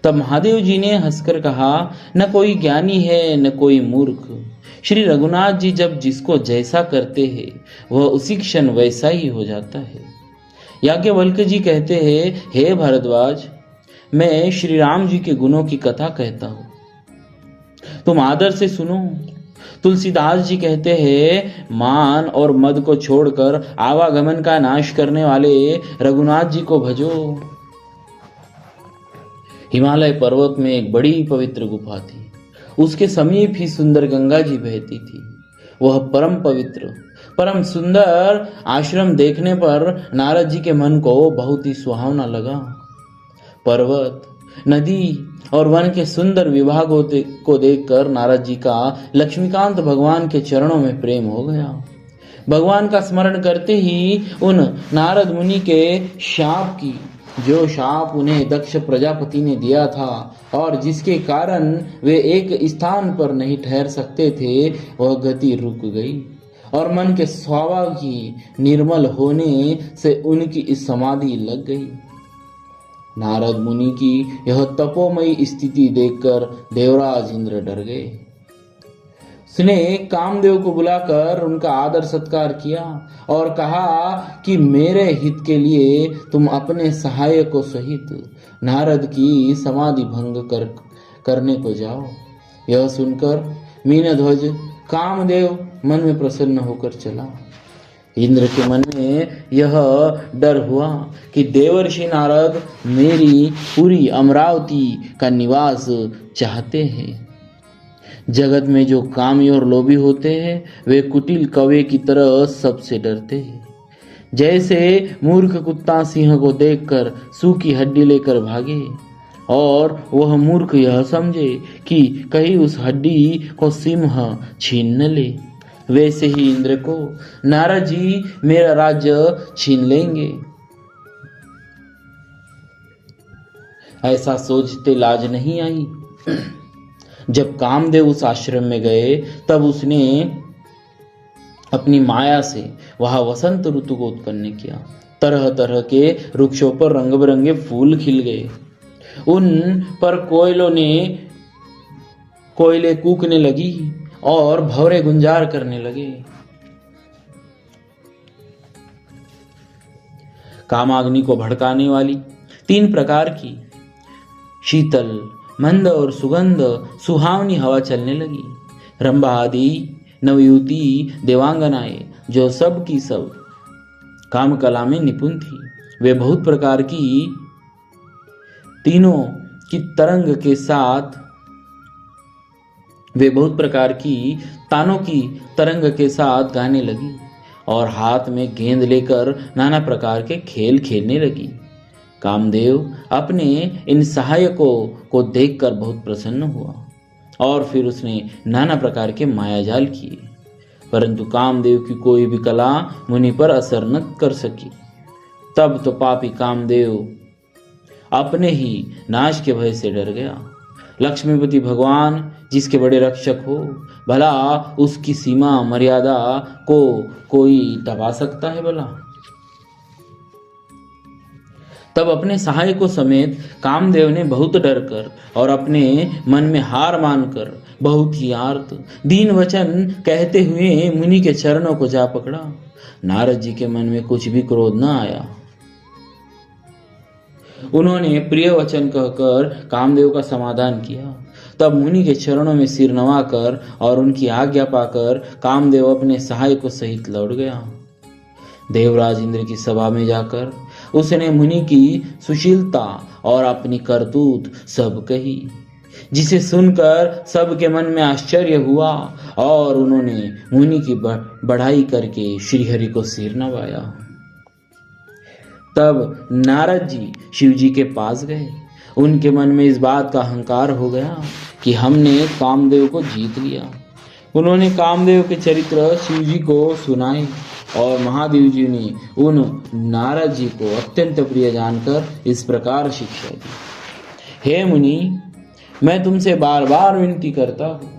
तब महादेव जी ने हंसकर कहा, न कोई ज्ञानी है न कोई मूर्ख। श्री रघुनाथ जी जब जिसको जैसा करते हैं वह उसी क्षण वैसा ही हो जाता है। याज्ञवल्क्य जी कहते हैं, हे भारद्वाज, मैं श्री राम जी के गुणों की कथा कहता हूं, तुम आदर से सुनो। तुलसीदास जी कहते हैं, मान और मद को छोड़कर आवागमन का नाश करने वाले रघुनाथ जी को भजो। हिमालय पर्वत में एक बड़ी पवित्र गुफा थी। उसके समीप ही सुंदर गंगा जी बहती थी। वह परम पवित्र परम सुंदर आश्रम देखने पर नारद जी के मन को बहुत ही सुहावना लगा। पर्वत, नदी और वन के सुंदर विभागों को देखकर नारद जी का लक्ष्मीकांत भगवान के चरणों में प्रेम हो गया। भगवान का स्मरण करते ही उन नारद मुनि के शाप की, जो शाप उन्हें दक्ष प्रजापति ने दिया था और जिसके कारण वे एक स्थान पर नहीं ठहर सकते थे, वह गति रुक गई और मन के स्वभाव की निर्मल होने से उनकी समाधि लग गई। नारद मुनि की यह तपोमयी स्थिति देखकर देवराज इंद्र डर गए। उसने कामदेव को बुलाकर उनका आदर सत्कार किया और कहा कि मेरे हित के लिए तुम अपने सहायकों सहित नारद की समाधि भंग करने को जाओ। यह सुनकर मीनध्वज कामदेव मन में प्रसन्न होकर चला। इंद्र के मन में यह डर हुआ कि देवर्षि नारद मेरी पूरी अमरावती का निवास चाहते हैं। जगत में जो कामी और लोभी होते हैं वे कुटिल कौवे की तरह सबसे डरते हैं। जैसे मूर्ख कुत्ता सिंह को देखकर सूखी हड्डी लेकर भागे और वह मूर्ख यह समझे कि कहीं उस हड्डी को सिंह छीन न ले, वैसे ही इंद्र को नारद जी मेरा राज्य छीन लेंगे। ऐसा सोचते लाज नहीं आई। जब कामदेव उस आश्रम में गए तब उसने अपनी माया से वहां वसंत ऋतु को उत्पन्न किया। तरह तरह के वृक्षों पर रंग बिरंगे फूल खिल गए। उन पर कोयले कूकने लगी और भंवरे गुंजार करने लगे। कामाग्नि को भड़काने वाली 3 प्रकार की शीतल, मंद और सुगंध सुहावनी हवा चलने लगी। रंभा आदि नवयुवती देवांगनाएं जो सब की सब काम कला में निपुण थी, वे बहुत प्रकार की तानों की तरंग के साथ गाने लगी और हाथ में गेंद लेकर नाना प्रकार के खेल खेलने लगी। कामदेव अपने इन सहायकों को देखकर बहुत प्रसन्न हुआ और फिर उसने नाना प्रकार के मायाजाल किए, परंतु कामदेव की कोई भी कला मुनि पर असर न कर सकी। तब तो पापी कामदेव अपने ही नाश के भय से डर गया। लक्ष्मीपति भगवान जिसके बड़े रक्षक हो, भला उसकी सीमा मर्यादा को कोई दबा सकता है भला? तब अपने सहायकों समेत कामदेव ने बहुत डर कर और अपने मन में हार मानकर बहुत ही आर्त दीन वचन कहते हुए मुनि के चरणों को जा पकड़ा। नारद जी के मन में कुछ भी क्रोध न आया। उन्होंने प्रिय वचन कहकर कामदेव का समाधान किया। तब मुनि के चरणों में सिर नवाकर और उनकी आज्ञा पाकर कामदेव अपने सहायकों सहित लौट गया। देवराज इंद्र की सभा में जाकर उसने मुनि की सुशीलता और अपनी करतूत सब कही, जिसे सुनकर सबके मन में आश्चर्य हुआ और उन्होंने मुनि की बढ़ाई करके श्रीहरि को सिर नवाया। तब नारद जी शिव जी के पास गए। उनके मन में इस बात का अहंकार हो गया कि हमने कामदेव को जीत लिया। उन्होंने कामदेव के चरित्र शिव जी को सुनाए और महादेव जी ने उन नारद जी को अत्यंत प्रिय जानकर इस प्रकार शिक्षा दी। हे मुनि, मैं तुमसे बार बार विनती करता हूँ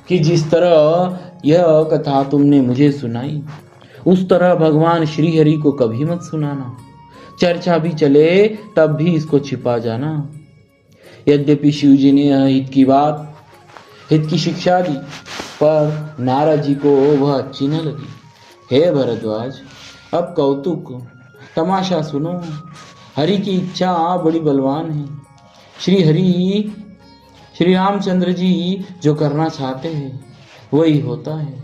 कि जिस तरह यह कथा तुमने मुझे सुनाई उस तरह भगवान श्री हरि को कभी मत सुनाना। चर्चा भी चले तब भी इसको छिपा जाना। यद्यपि शिव जी ने यह हित की शिक्षा दी, पर नारद जी को वह अच्छी न लगी। हे भरद्वाज, अब कौतुक तमाशा सुनो। हरि की इच्छा बड़ी बलवान है। श्री रामचंद्र जी जो करना चाहते हैं वही होता है।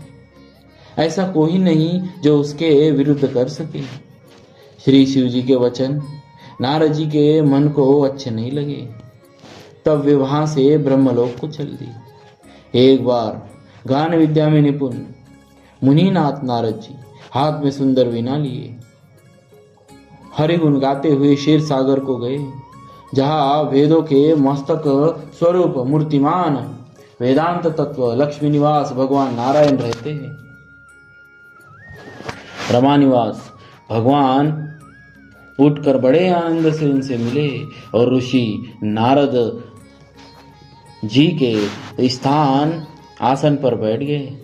ऐसा कोई नहीं जो उसके विरुद्ध कर सके। श्री शिव जी के वचन नारद जी के मन को अच्छे नहीं लगे। तब वे वहां से ब्रह्मलोक को चल दी। एक बार गान विद्या में निपुण मुनिनाथ नारद जी हाथ में सुंदर वीणा लिए हरिगुण गाते हुए क्षीर सागर को गए, जहाँ वेदों के मस्तक स्वरूप मूर्तिमान वेदांत तत्व लक्ष्मी निवास भगवान नारायण रहते हैं। रमा निवास भगवान उठकर बड़े आनंद से उनसे मिले और ऋषि नारद जी के स्थान आसन पर बैठ गए।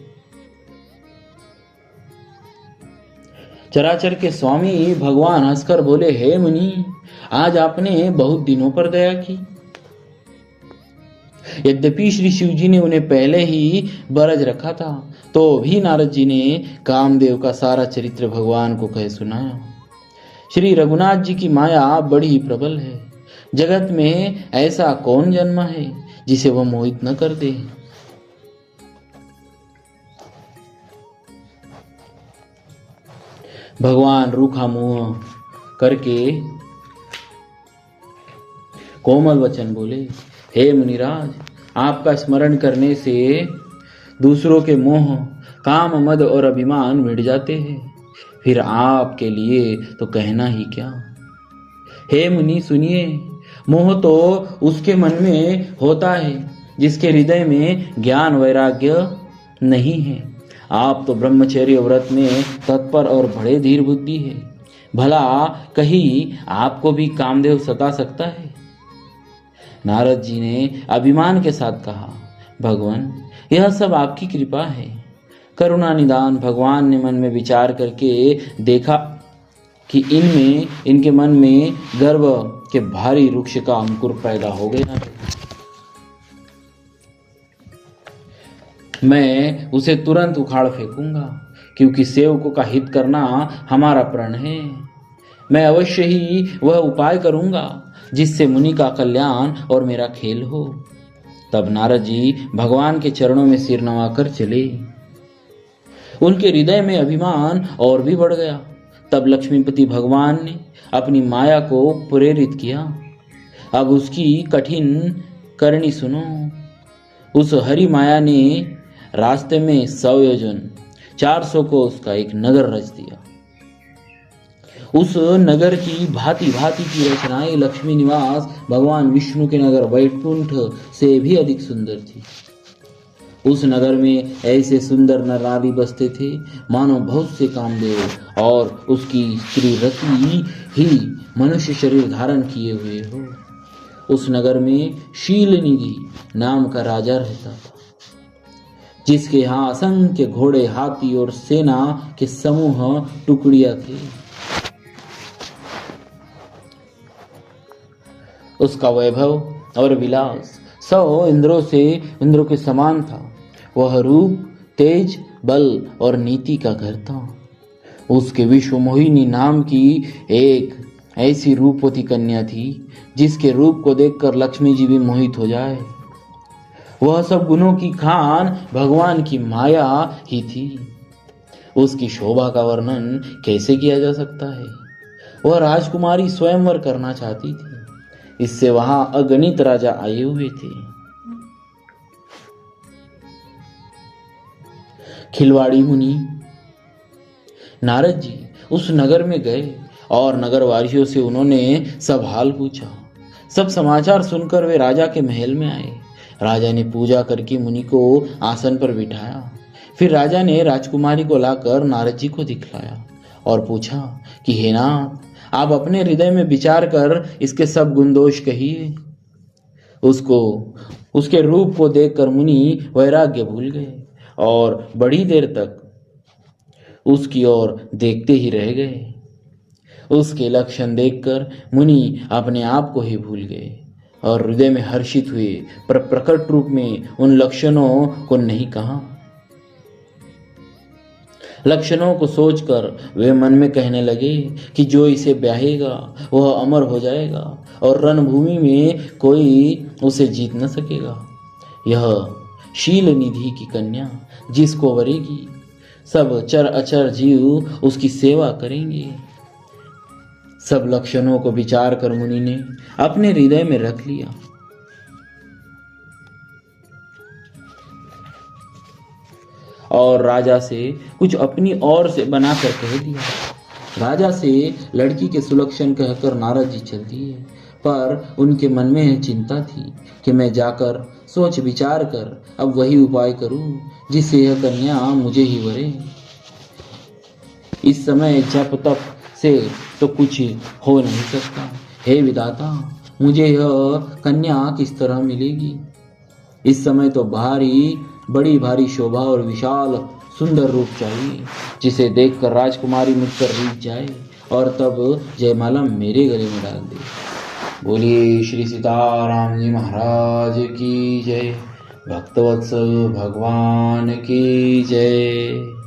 चराचर के स्वामी भगवान हंसकर बोले, हे मुनि, आज आपने बहुत दिनों पर दया की। यद्यपि श्री शिव जी ने उन्हें पहले ही बरज रखा था, तो भी नारद जी ने कामदेव का सारा चरित्र भगवान को कह सुनाया। श्री रघुनाथ जी की माया बड़ी ही प्रबल है। जगत में ऐसा कौन जन्मा है जिसे वह मोहित न कर दे। भगवान रूखा मुंह करके कोमल वचन बोले, हे मुनिराज, आपका स्मरण करने से दूसरों के मोह, काम, मद और अभिमान मिट जाते हैं। फिर आपके लिए तो कहना ही क्या। हे मुनि सुनिए, मोह तो उसके मन में होता है जिसके हृदय में ज्ञान वैराग्य नहीं है। आप तो ब्रह्मचर्य व्रत में तत्पर और बड़े धीर बुद्धि है। भला कहीं आपको भी कामदेव सता सकता है। नारद जी ने अभिमान के साथ कहा, भगवान, यह सब आपकी कृपा है। करुणा निदान भगवान ने मन में विचार करके देखा कि इनके मन में गर्व के भारी वृक्ष का अंकुर पैदा हो गया। मैं उसे तुरंत उखाड़ फेंकूंगा, क्योंकि सेवकों का हित करना हमारा प्रण है। मैं अवश्य ही वह उपाय करूंगा जिससे मुनि का कल्याण और मेरा खेल हो। तब नारद जी भगवान के चरणों में सिर नवाकर चले। उनके हृदय में अभिमान और भी बढ़ गया। तब लक्ष्मीपति भगवान ने अपनी माया को प्रेरित किया। अब उसकी कठिन करनी सुनो। उस हरि माया ने रास्ते में 100 योजन 400 को उसका एक नगर रच दिया। उस नगर की भांति भांति की रचनाएं लक्ष्मी निवास भगवान विष्णु के नगर वैकुंठ से भी अधिक सुंदर थी। उस नगर में ऐसे सुंदर नर नारी बसते थे मानो बहुत से कामदेव और उसकी स्त्री रति ही मनुष्य शरीर धारण किए हुए हो। उस नगर में शीलनिधि नाम का राजा रहता था, जिसके यहाँ असंख्य घोड़े, हाथी और सेना के समूह टुकड़ियां थे। उसका वैभव और विलास 100 इंद्रों के समान था। वह रूप, तेज, बल और नीति का घर था। उसके विश्व मोहिनी नाम की एक ऐसी रूपवती कन्या थी जिसके रूप को देखकर लक्ष्मी जी भी मोहित हो जाए। वह सब गुणों की खान भगवान की माया ही थी। उसकी शोभा का वर्णन कैसे किया जा सकता है। वह राजकुमारी स्वयंवर करना चाहती थी। इससे वहां अगणित राजा आए हुए थे। खिलवाड़ी मुनि नारद जी उस नगर में गए और नगरवासियों से उन्होंने सब हाल पूछा। सब समाचार सुनकर वे राजा के महल में आए। राजा ने पूजा करके मुनि को आसन पर बिठाया। फिर राजा ने राजकुमारी को लाकर नारद जी को दिखलाया और पूछा कि हे नाथ, आप अपने हृदय में विचार कर इसके सब गुण दोष कहिए। उसके रूप को देखकर मुनि वैराग्य भूल गए और बड़ी देर तक उसकी ओर देखते ही रह गए। उसके लक्षण देखकर मुनि अपने आप को ही भूल गए। और हृदय में हर्षित हुए, पर प्रकट रूप में उन लक्षणों को नहीं कहा। लक्षणों को सोचकर वे मन में कहने लगे कि जो इसे ब्याहेगा वह अमर हो जाएगा और रणभूमि में कोई उसे जीत न सकेगा। यह शील निधि की कन्या जिसको वरेगी, सब चर अचर जीव उसकी सेवा करेंगे। सब लक्षणों को विचार कर मुनि ने अपने हृदय में रख लिया। और राजा से कुछ अपनी ओर से बनाकर कह दिया। राजा से लड़की के सुलक्षण कहकर नारद जी चल दिए, पर उनके मन में चिंता थी कि मैं जाकर सोच विचार कर अब वही उपाय करूं जिससे यह कन्या मुझे ही वरे। इस समय जप तप से तो कुछ हो नहीं सकता। हे विधाता, मुझे यह कन्या किस तरह मिलेगी? इस समय तो बड़ी भारी शोभा और विशाल सुंदर रूप चाहिए, जिसे देखकर राजकुमारी मुझपर रीझ जाए और तब जयमाला मेरे गले में डाल दे। बोलिए श्री सीताराम जी महाराज की जय, भक्तवत्सल भगवान की जय।